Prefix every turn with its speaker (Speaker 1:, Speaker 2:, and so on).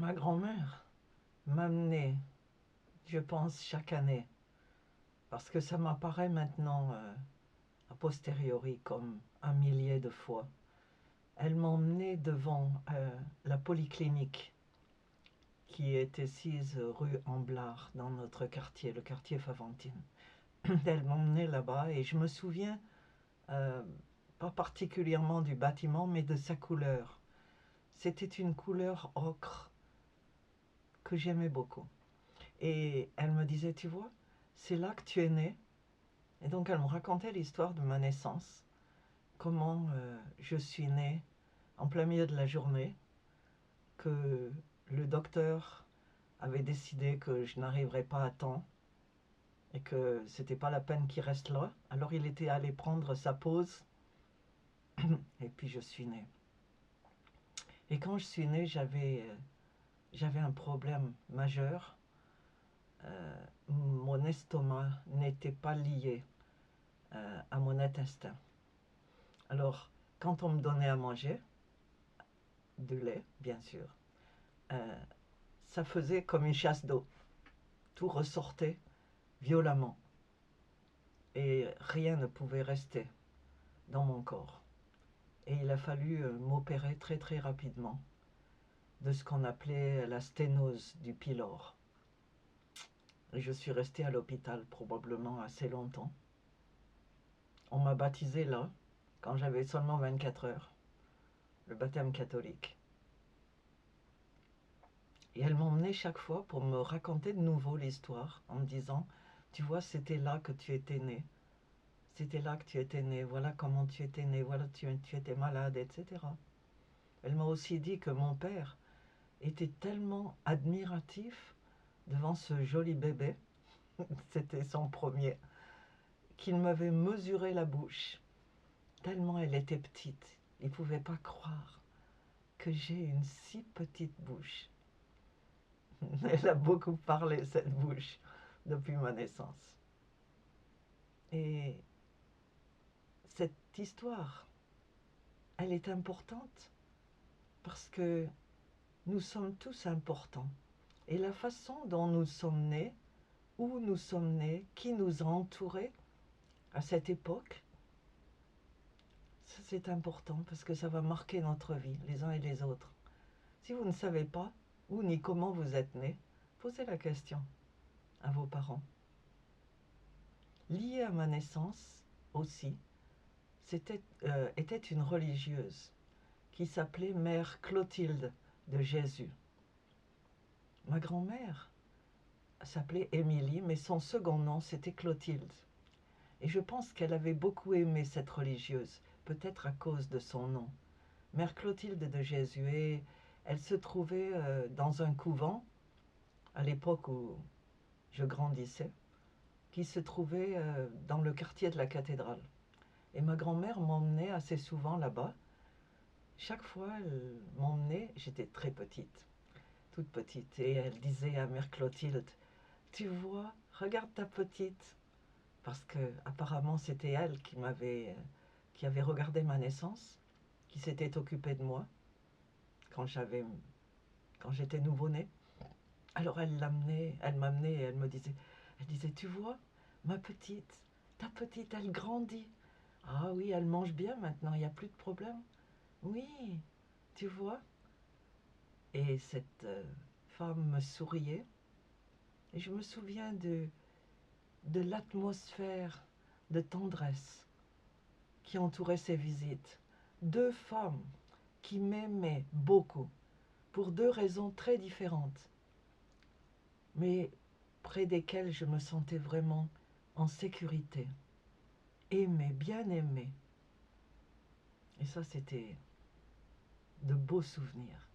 Speaker 1: Ma grand-mère m'amenait, je pense, chaque année, parce que ça m'apparaît maintenant a posteriori comme un millier de fois. Elle m'emmenait devant la polyclinique qui était assise rue Amblard dans notre quartier, le quartier Faventine. Elle m'emmenait là-bas et je me souviens euh, pas particulièrement du bâtiment mais de sa couleur. C'était une couleur ocre que j'aimais beaucoup. Et elle me disait, tu vois, c'est là que tu es né. Et donc elle me racontait l'histoire de ma naissance, comment je suis né en plein milieu de la journée, que le docteur avait décidé que je n'arriverais pas à temps et que c'était pas la peine qu'il reste là. Alors il était allé prendre sa pause et puis je suis né. Et quand je suis né, j'avais un problème majeur. Mon estomac n'était pas lié à mon intestin. Alors, quand on me donnait à manger, de lait, bien sûr, euh, ça faisait comme une chasse d'eau. Tout ressortait violemment et rien ne pouvait rester dans mon corps. Et il a fallu m'opérer très très rapidement de ce qu'on appelait la sténose du pylore. Et je suis restée à l'hôpital probablement assez longtemps. On m'a baptisé là, quand j'avais seulement 24 heures, le baptême catholique. Et elle m'emmenait chaque fois pour me raconter de nouveau l'histoire en me disant, tu vois, c'était là que tu étais né. C'était là que tu étais né, voilà comment tu étais né, voilà tu étais malade, etc. Elle m'a aussi dit que mon père était tellement admiratif devant ce joli bébé, c'était son premier, qu'il m'avait mesuré la bouche, tellement elle était petite. Il ne pouvait pas croire que j'ai une si petite bouche. Elle a beaucoup parlé, cette bouche, depuis ma naissance. Et cette histoire, elle est importante parce que nous sommes tous importants. Et la façon dont nous sommes nés, où nous sommes nés, qui nous a entourés à cette époque, ça c'est important parce que ça va marquer notre vie, les uns et les autres. Si vous ne savez pas où ni comment vous êtes nés, posez la question à vos parents. Lié à ma naissance aussi, était une religieuse qui s'appelait Mère Clotilde de Jésus. Ma grand-mère s'appelait Émilie, mais son second nom c'était Clotilde. Et je pense qu'elle avait beaucoup aimé cette religieuse, peut-être à cause de son nom. Mère Clotilde de Jésus. Et elle se trouvait dans un couvent, à l'époque où je grandissais, qui se trouvait dans le quartier de la cathédrale. Et ma grand-mère m'emmenait assez souvent là-bas. Chaque fois, elle m'emmenait, j'étais très petite, toute petite, et elle disait à Mère Clotilde, tu vois, regarde ta petite, parce que apparemment c'était elle qui avait regardé ma naissance, qui s'était occupée de moi quand quand j'étais nouveau-né. Alors elle m'amenait et elle disait, tu vois, ma petite, ta petite, elle grandit. Ah oui, elle mange bien maintenant, il n'y a plus de problème. Oui, tu vois. Et cette femme me souriait. Et je me souviens de l'atmosphère de tendresse qui entourait ces visites. Deux femmes qui m'aimaient beaucoup, pour deux raisons très différentes, mais près desquelles je me sentais vraiment en sécurité, aimée, bien aimée. Et ça, c'était de beaux souvenirs.